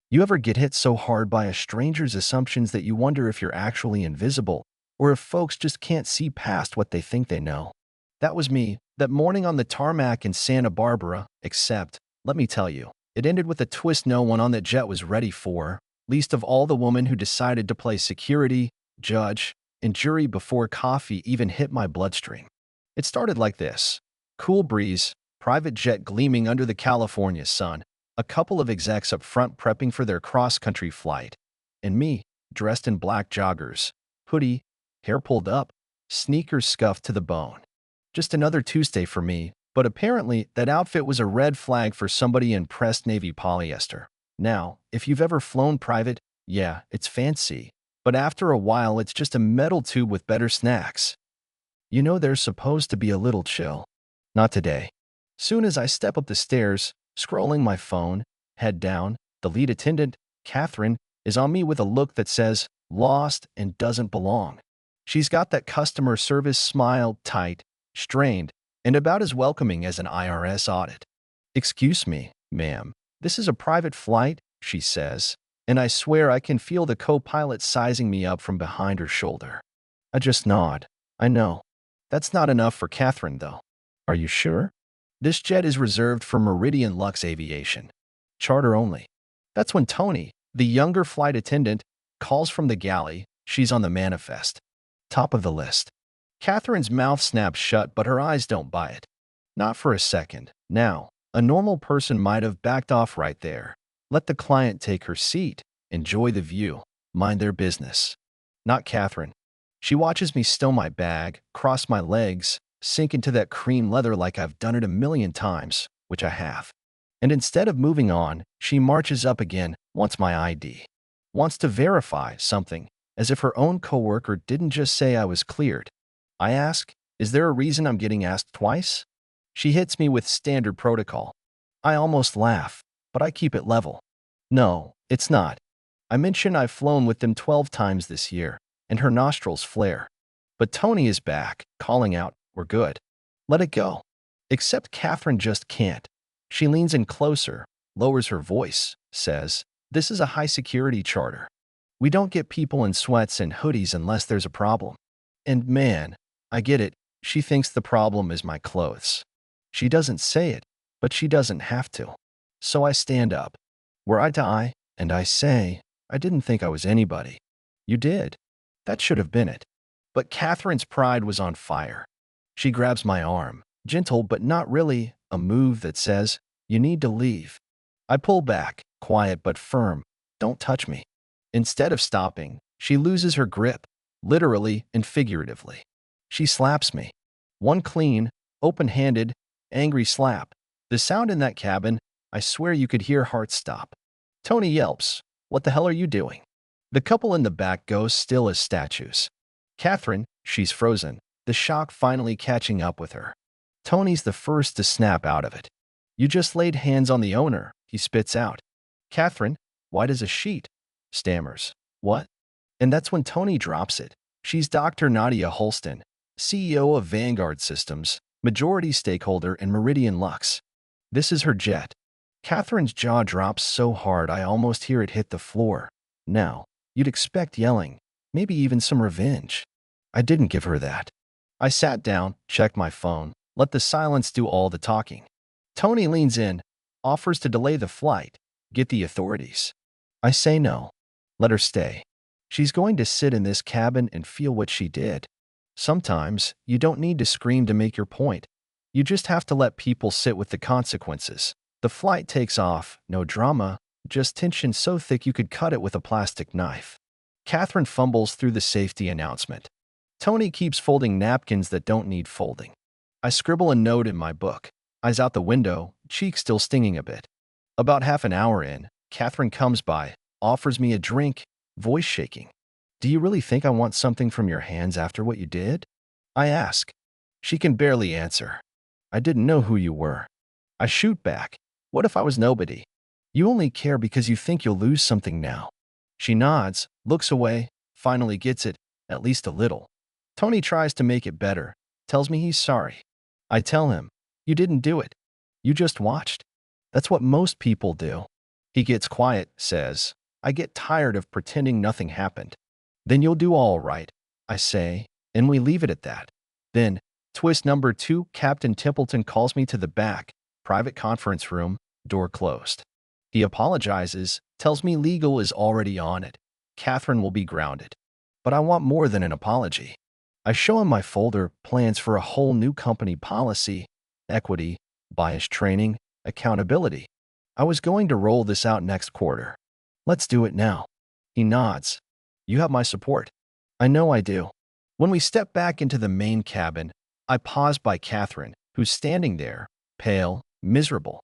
You ever get hit so hard by a stranger's assumptions that you wonder if you're actually invisible, or if folks just can't see past what they think they know? That was me, that morning on the tarmac in Santa Barbara, except, let me tell you, it ended with a twist no one on that jet was ready for, least of all the woman who decided to play security, judge, and jury before coffee even hit my bloodstream. It started like this. Cool breeze, private jet gleaming under the California sun, a couple of execs up front prepping for their cross-country flight, and me, dressed in black joggers, hoodie, hair pulled up, sneakers scuffed to the bone. Just another Tuesday for me, but apparently that outfit was a red flag for somebody in pressed navy polyester. Now, if you've ever flown private, yeah, it's fancy, but after a while it's just a metal tube with better snacks. You know there's supposed to be a little chill. Not today. Soon as I step up the stairs, scrolling my phone, head down, the lead attendant, Catherine, is on me with a look that says, lost and doesn't belong. She's got that customer service smile, tight, strained, and about as welcoming as an IRS audit. "Excuse me, ma'am, this is a private flight," she says, and I swear I can feel the co-pilot sizing me up from behind her shoulder. I just nod. I know. That's not enough for Catherine, though. "Are you sure? This jet is reserved for Meridian Lux Aviation. Charter only." That's when Tony, the younger flight attendant, calls from the galley. She's on the manifest. Top of the list. Catherine's mouth snaps shut, but her eyes don't buy it. Not for a second. Now, a normal person might have backed off right there. Let the client take her seat, enjoy the view, mind their business. Not Catherine. She watches me stow my bag, cross my legs, sink into that cream leather like I've done it a million times, which I have. And instead of moving on, she marches up again, wants my ID. Wants to verify something, as if her own coworker didn't just say I was cleared. I ask, is there a reason I'm getting asked twice? She hits me with standard protocol. I almost laugh, but I keep it level. No, it's not. I mention I've flown with them 12 times this year, and her nostrils flare. But Tony is back, calling out, "We're good. Let it go." Except Catherine just can't. She leans in closer, lowers her voice, says, "This is a high-security charter. We don't get people in sweats and hoodies unless there's a problem." And man, I get it. She thinks the problem is my clothes. She doesn't say it, but she doesn't have to. So I stand up. We're eye to eye, and I say, "I didn't think I was anybody." "You did. That should have been it." But Catherine's pride was on fire. She grabs my arm, gentle but not really, a move that says, "You need to leave." I pull back, quiet but firm. "Don't touch me." Instead of stopping, she loses her grip, literally and figuratively. She slaps me. One clean, open-handed, angry slap. The sound in that cabin, I swear you could hear hearts stop. Tony yelps, "What the hell are you doing?" The couple in the back go still as statues. Catherine, she's frozen, the shock finally catching up with her. Tony's the first to snap out of it. "You just laid hands on the owner," he spits out. Catherine, white as a sheet, stammers, "What?" And that's when Tony drops it. She's Dr. Nadia Holston, CEO of Vanguard Systems, majority stakeholder in Meridian Lux. This is her jet. Catherine's jaw drops so hard I almost hear it hit the floor. Now, you'd expect yelling, maybe even some revenge. I didn't give her that. I sat down, checked my phone, let the silence do all the talking. Tony leans in, offers to delay the flight, get the authorities. I say no. Let her stay. She's going to sit in this cabin and feel what she did. Sometimes, you don't need to scream to make your point. You just have to let people sit with the consequences. The flight takes off, no drama, just tension so thick you could cut it with a plastic knife. Catherine fumbles through the safety announcement. Tony keeps folding napkins that don't need folding. I scribble a note in my book, eyes out the window, cheek still stinging a bit. About half an hour in, Catherine comes by, offers me a drink, voice shaking. "Do you really think I want something from your hands after what you did?" I ask. She can barely answer. "I didn't know who you were." I shoot back. "What if I was nobody? You only care because you think you'll lose something now." She nods, looks away, finally gets it, at least a little. Tony tries to make it better, tells me he's sorry. I tell him, "You didn't do it. You just watched. That's what most people do." He gets quiet, says, I get tired of pretending nothing happened. Then you'll do all right, I say, and we leave it at that. Then, twist number 2, Captain Templeton calls me to the back, private conference room, door closed. He apologizes, tells me legal is already on it. Catherine will be grounded. But I want more than an apology. I show him my folder, plans for a whole new company policy, equity, bias training, accountability. I was going to roll this out next quarter. Let's do it now. He nods. You have my support. I know I do. When we step back into the main cabin, I pause by Catherine, who's standing there, pale, miserable.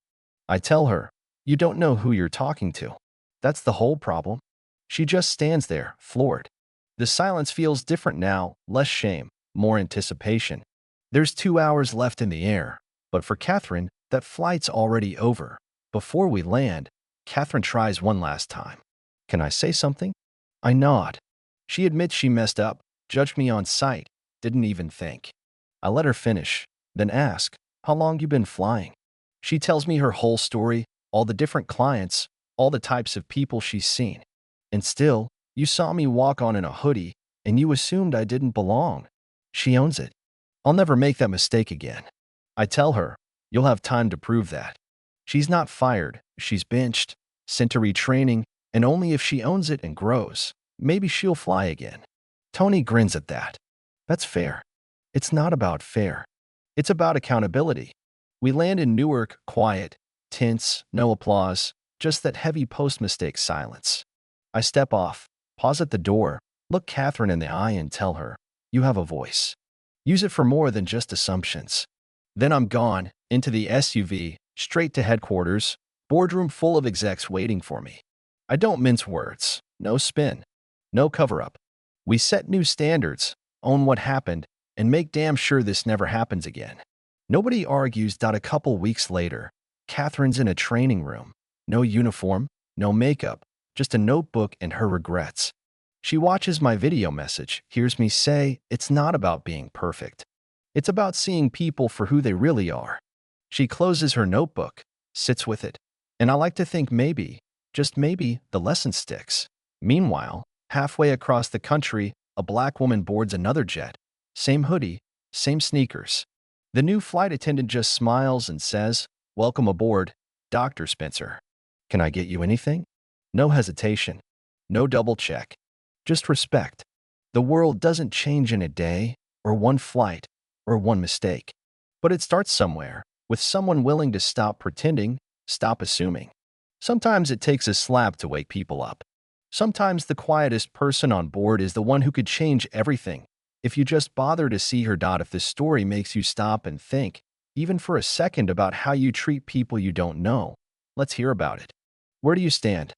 I tell her, you don't know who you're talking to. That's the whole problem. She just stands there, floored. The silence feels different now, less shame, more anticipation. There's 2 hours left in the air, but for Catherine, that flight's already over. Before we land, Catherine tries one last time. Can I say something? I nod. She admits she messed up, judged me on sight, didn't even think. I let her finish, then ask, how long you been flying? She tells me her whole story, all the different clients, all the types of people she's seen. And still, you saw me walk on in a hoodie, and you assumed I didn't belong. She owns it. I'll never make that mistake again. I tell her, you'll have time to prove that. She's not fired, she's benched, sent to retraining, and only if she owns it and grows, maybe she'll fly again. Tony grins at that. That's fair. It's not about fair. It's about accountability. We land in Newark, quiet, tense, no applause, just that heavy post-mistake silence. I step off, pause at the door, look Catherine in the eye and tell her, you have a voice. Use it for more than just assumptions. Then I'm gone, into the SUV, straight to headquarters, boardroom full of execs waiting for me. I don't mince words, no spin, no cover-up. We set new standards, own what happened, and make damn sure this never happens again. Nobody argues. A couple weeks later, Catherine's in a training room. No uniform, no makeup, just a notebook and her regrets. She watches my video message, hears me say, it's not about being perfect. It's about seeing people for who they really are. She closes her notebook, sits with it, and I like to think maybe, just maybe, the lesson sticks. Meanwhile, halfway across the country, a black woman boards another jet. Same hoodie, same sneakers. The new flight attendant just smiles and says, welcome aboard, Dr. Spencer. Can I get you anything? No hesitation. No double check. Just respect. The world doesn't change in a day, or one flight, or one mistake. But it starts somewhere, with someone willing to stop pretending, stop assuming. Sometimes it takes a slap to wake people up. Sometimes the quietest person on board is the one who could change everything. If you just bother to see her. If this story makes you stop and think, even for a second, about how you treat people you don't know, let's hear about it. Where do you stand?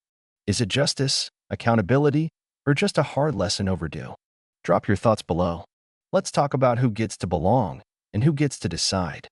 Is it justice, accountability, or just a hard lesson overdue? Drop your thoughts below. Let's talk about who gets to belong and who gets to decide.